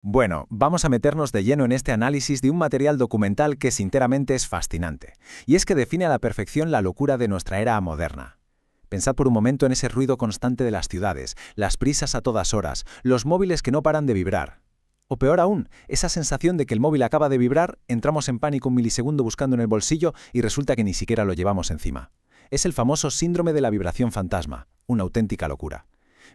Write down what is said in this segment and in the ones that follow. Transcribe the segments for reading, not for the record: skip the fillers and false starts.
Bueno, vamos a meternos de lleno en este análisis de un material documental que sinceramente es fascinante, y es que define a la perfección la locura de nuestra era moderna. Pensad por un momento en ese ruido constante de las ciudades, las prisas a todas horas, los móviles que no paran de vibrar. O peor aún, esa sensación de que el móvil acaba de vibrar, entramos en pánico un milisegundo buscando en el bolsillo y resulta que ni siquiera lo llevamos encima. Es el famoso síndrome de la vibración fantasma, una auténtica locura.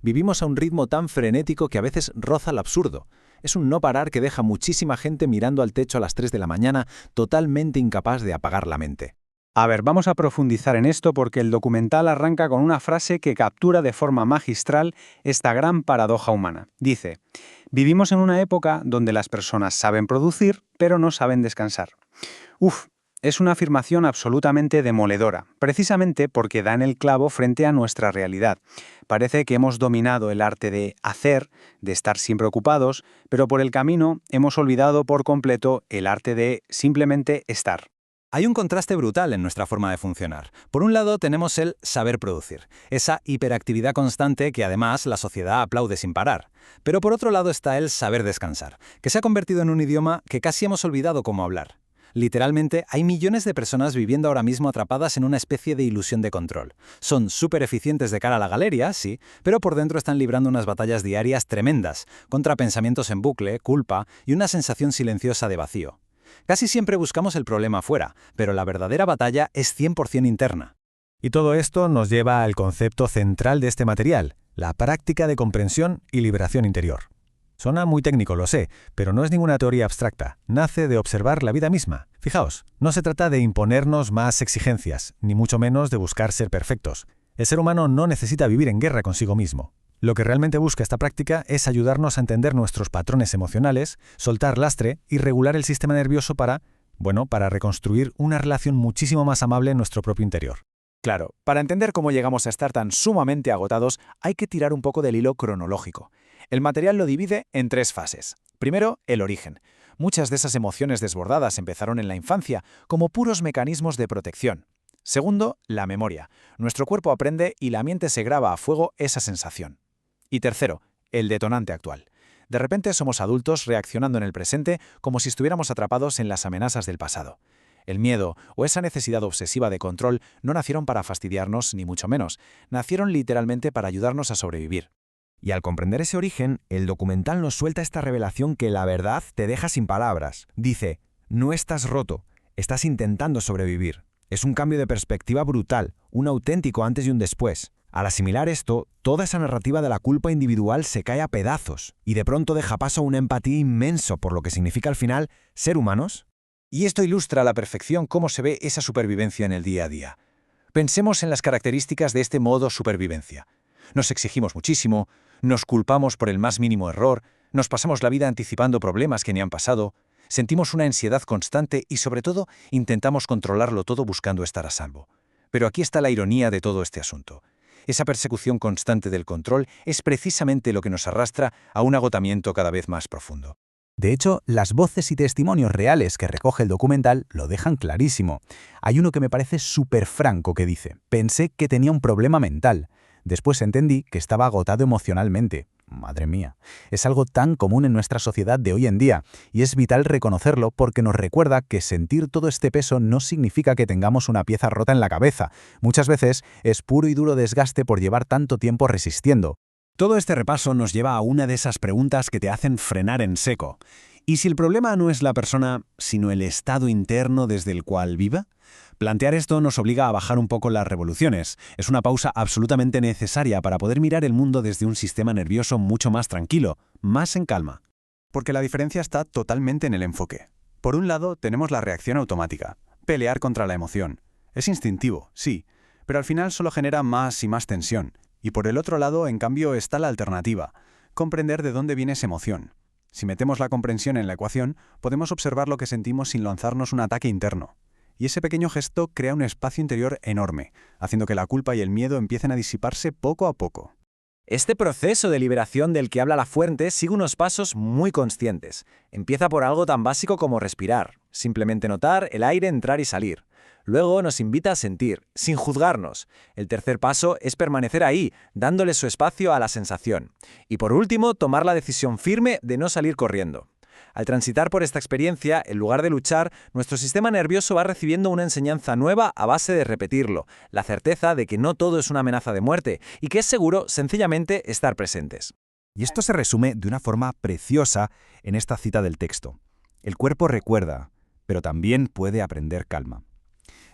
Vivimos a un ritmo tan frenético que a veces roza el absurdo. Es un no parar que deja muchísima gente mirando al techo a las 3 de la mañana, totalmente incapaz de apagar la mente. A ver, vamos a profundizar en esto porque el documental arranca con una frase que captura de forma magistral esta gran paradoja humana. Dice, vivimos en una época donde las personas saben producir, pero no saben descansar. Uf, es una afirmación absolutamente demoledora, precisamente porque da en el clavo frente a nuestra realidad. Parece que hemos dominado el arte de hacer, de estar siempre ocupados, pero por el camino hemos olvidado por completo el arte de simplemente estar. Hay un contraste brutal en nuestra forma de funcionar. Por un lado tenemos el saber producir, esa hiperactividad constante que además la sociedad aplaude sin parar. Pero por otro lado está el saber descansar, que se ha convertido en un idioma que casi hemos olvidado cómo hablar. Literalmente, hay millones de personas viviendo ahora mismo atrapadas en una especie de ilusión de control. Son súper eficientes de cara a la galería, sí, pero por dentro están librando unas batallas diarias tremendas, contra pensamientos en bucle, culpa y una sensación silenciosa de vacío. Casi siempre buscamos el problema afuera, pero la verdadera batalla es 100% interna. Y todo esto nos lleva al concepto central de este material, la práctica de comprensión y liberación interior. Suena muy técnico, lo sé, pero no es ninguna teoría abstracta, nace de observar la vida misma. Fijaos, no se trata de imponernos más exigencias, ni mucho menos de buscar ser perfectos. El ser humano no necesita vivir en guerra consigo mismo. Lo que realmente busca esta práctica es ayudarnos a entender nuestros patrones emocionales, soltar lastre y regular el sistema nervioso para reconstruir una relación muchísimo más amable en nuestro propio interior. Claro, para entender cómo llegamos a estar tan sumamente agotados, hay que tirar un poco del hilo cronológico. El material lo divide en 3 fases. Primero, el origen. Muchas de esas emociones desbordadas empezaron en la infancia, como puros mecanismos de protección. Segundo, la memoria. Nuestro cuerpo aprende y la mente se graba a fuego esa sensación. Y tercero, el detonante actual. De repente somos adultos reaccionando en el presente como si estuviéramos atrapados en las amenazas del pasado. El miedo o esa necesidad obsesiva de control no nacieron para fastidiarnos, ni mucho menos. Nacieron literalmente para ayudarnos a sobrevivir. Y al comprender ese origen, el documental nos suelta esta revelación que la verdad te deja sin palabras. Dice, no estás roto, estás intentando sobrevivir. Es un cambio de perspectiva brutal, un auténtico antes y un después. Al asimilar esto, toda esa narrativa de la culpa individual se cae a pedazos y de pronto deja paso a una empatía inmenso por lo que significa al final ser humanos. Y esto ilustra a la perfección cómo se ve esa supervivencia en el día a día. Pensemos en las características de este modo supervivencia. Nos exigimos muchísimo, nos culpamos por el más mínimo error, nos pasamos la vida anticipando problemas que ni han pasado, sentimos una ansiedad constante y sobre todo intentamos controlarlo todo buscando estar a salvo. Pero aquí está la ironía de todo este asunto. Esa persecución constante del control es precisamente lo que nos arrastra a un agotamiento cada vez más profundo. De hecho, las voces y testimonios reales que recoge el documental lo dejan clarísimo. Hay uno que me parece súper franco que dice: pensé que tenía un problema mental. Después entendí que estaba agotado emocionalmente. Madre mía, es algo tan común en nuestra sociedad de hoy en día, y es vital reconocerlo porque nos recuerda que sentir todo este peso no significa que tengamos una pieza rota en la cabeza. Muchas veces es puro y duro desgaste por llevar tanto tiempo resistiendo. Todo este repaso nos lleva a una de esas preguntas que te hacen frenar en seco. ¿Y si el problema no es la persona, sino el estado interno desde el cual viva? Plantear esto nos obliga a bajar un poco las revoluciones. Es una pausa absolutamente necesaria para poder mirar el mundo desde un sistema nervioso mucho más tranquilo, más en calma. Porque la diferencia está totalmente en el enfoque. Por un lado, tenemos la reacción automática, pelear contra la emoción. Es instintivo, sí, pero al final solo genera más y más tensión. Y por el otro lado, en cambio, está la alternativa, comprender de dónde viene esa emoción. Si metemos la comprensión en la ecuación, podemos observar lo que sentimos sin lanzarnos un ataque interno. Y ese pequeño gesto crea un espacio interior enorme, haciendo que la culpa y el miedo empiecen a disiparse poco a poco. Este proceso de liberación del que habla la fuente sigue unos pasos muy conscientes. Empieza por algo tan básico como respirar, simplemente notar el aire entrar y salir. Luego nos invita a sentir, sin juzgarnos. El tercer paso es permanecer ahí, dándole su espacio a la sensación. Y por último, tomar la decisión firme de no salir corriendo. Al transitar por esta experiencia, en lugar de luchar, nuestro sistema nervioso va recibiendo una enseñanza nueva a base de repetirlo, la certeza de que no todo es una amenaza de muerte y que es seguro sencillamente estar presentes. Y esto se resume de una forma preciosa en esta cita del texto. El cuerpo recuerda, pero también puede aprender calma.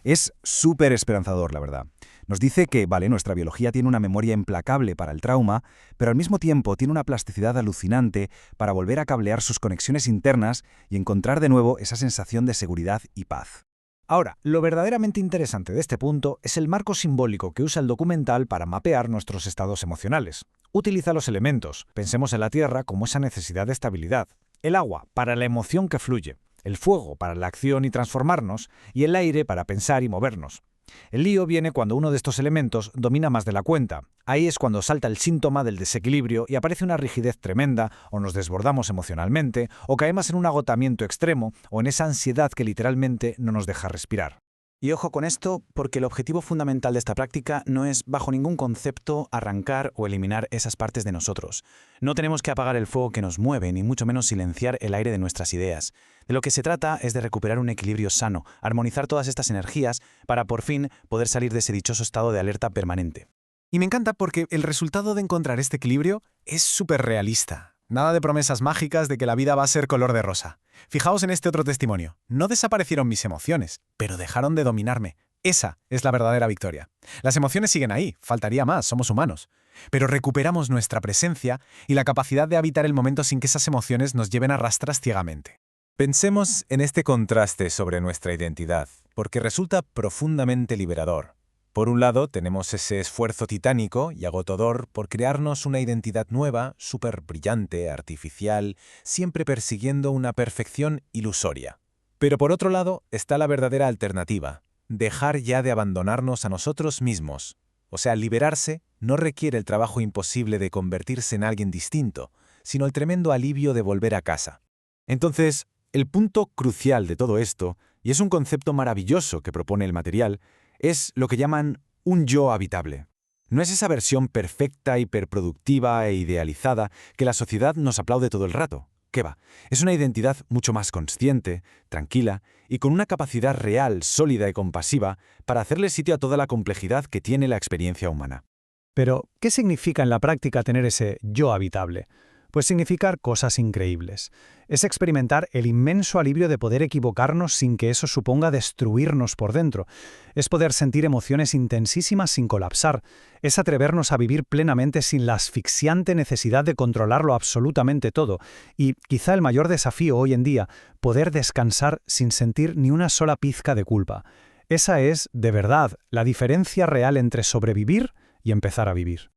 Es súper esperanzador, la verdad. Nos dice que, vale, nuestra biología tiene una memoria implacable para el trauma, pero al mismo tiempo tiene una plasticidad alucinante para volver a cablear sus conexiones internas y encontrar de nuevo esa sensación de seguridad y paz. Ahora, lo verdaderamente interesante de este punto es el marco simbólico que usa el documental para mapear nuestros estados emocionales. Utiliza los elementos, pensemos en la tierra como esa necesidad de estabilidad, el agua para la emoción que fluye, el fuego para la acción y transformarnos, y el aire para pensar y movernos. El lío viene cuando uno de estos elementos domina más de la cuenta. Ahí es cuando salta el síntoma del desequilibrio y aparece una rigidez tremenda, o nos desbordamos emocionalmente, o caemos en un agotamiento extremo, o en esa ansiedad que literalmente no nos deja respirar. Y ojo con esto, porque el objetivo fundamental de esta práctica no es, bajo ningún concepto, arrancar o eliminar esas partes de nosotros. No tenemos que apagar el fuego que nos mueve, ni mucho menos silenciar el aire de nuestras ideas. De lo que se trata es de recuperar un equilibrio sano, armonizar todas estas energías para por fin poder salir de ese dichoso estado de alerta permanente. Y me encanta porque el resultado de encontrar este equilibrio es súper realista. Nada de promesas mágicas de que la vida va a ser color de rosa. Fijaos en este otro testimonio. No desaparecieron mis emociones, pero dejaron de dominarme. Esa es la verdadera victoria. Las emociones siguen ahí, faltaría más, somos humanos. Pero recuperamos nuestra presencia y la capacidad de habitar el momento sin que esas emociones nos lleven a rastras ciegamente. Pensemos en este contraste sobre nuestra identidad, porque resulta profundamente liberador. Por un lado, tenemos ese esfuerzo titánico y agotador por crearnos una identidad nueva, súper brillante, artificial, siempre persiguiendo una perfección ilusoria. Pero por otro lado, está la verdadera alternativa, dejar ya de abandonarnos a nosotros mismos. O sea, liberarse no requiere el trabajo imposible de convertirse en alguien distinto, sino el tremendo alivio de volver a casa. Entonces, el punto crucial de todo esto, y es un concepto maravilloso que propone el material, es lo que llaman un yo habitable. No es esa versión perfecta, hiperproductiva e idealizada que la sociedad nos aplaude todo el rato. ¿Qué va? Es una identidad mucho más consciente, tranquila y con una capacidad real, sólida y compasiva para hacerle sitio a toda la complejidad que tiene la experiencia humana. Pero, ¿qué significa en la práctica tener ese yo habitable? Pues significar cosas increíbles. Es experimentar el inmenso alivio de poder equivocarnos sin que eso suponga destruirnos por dentro. Es poder sentir emociones intensísimas sin colapsar. Es atrevernos a vivir plenamente sin la asfixiante necesidad de controlarlo absolutamente todo. Y, quizá el mayor desafío hoy en día, poder descansar sin sentir ni una sola pizca de culpa. Esa es, de verdad, la diferencia real entre sobrevivir y empezar a vivir.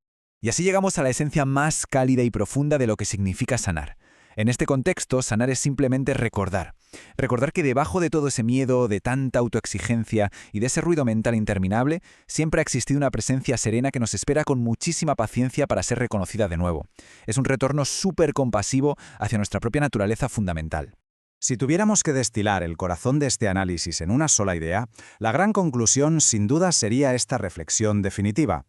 Y así llegamos a la esencia más cálida y profunda de lo que significa sanar. En este contexto, sanar es simplemente recordar. Recordar que debajo de todo ese miedo, de tanta autoexigencia y de ese ruido mental interminable, siempre ha existido una presencia serena que nos espera con muchísima paciencia para ser reconocida de nuevo. Es un retorno súper compasivo hacia nuestra propia naturaleza fundamental. Si tuviéramos que destilar el corazón de este análisis en una sola idea, la gran conclusión sin duda sería esta reflexión definitiva.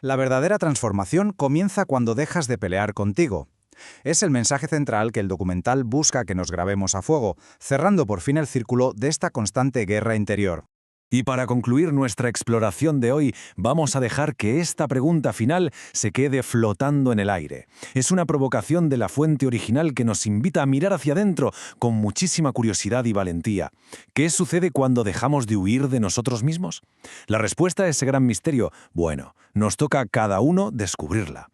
La verdadera transformación comienza cuando dejas de pelear contigo. Es el mensaje central que el documental busca que nos grabemos a fuego, cerrando por fin el círculo de esta constante guerra interior. Y para concluir nuestra exploración de hoy, vamos a dejar que esta pregunta final se quede flotando en el aire. Es una provocación de la fuente original que nos invita a mirar hacia adentro con muchísima curiosidad y valentía. ¿Qué sucede cuando dejamos de huir de nosotros mismos? La respuesta a ese gran misterio, bueno, nos toca a cada uno descubrirla.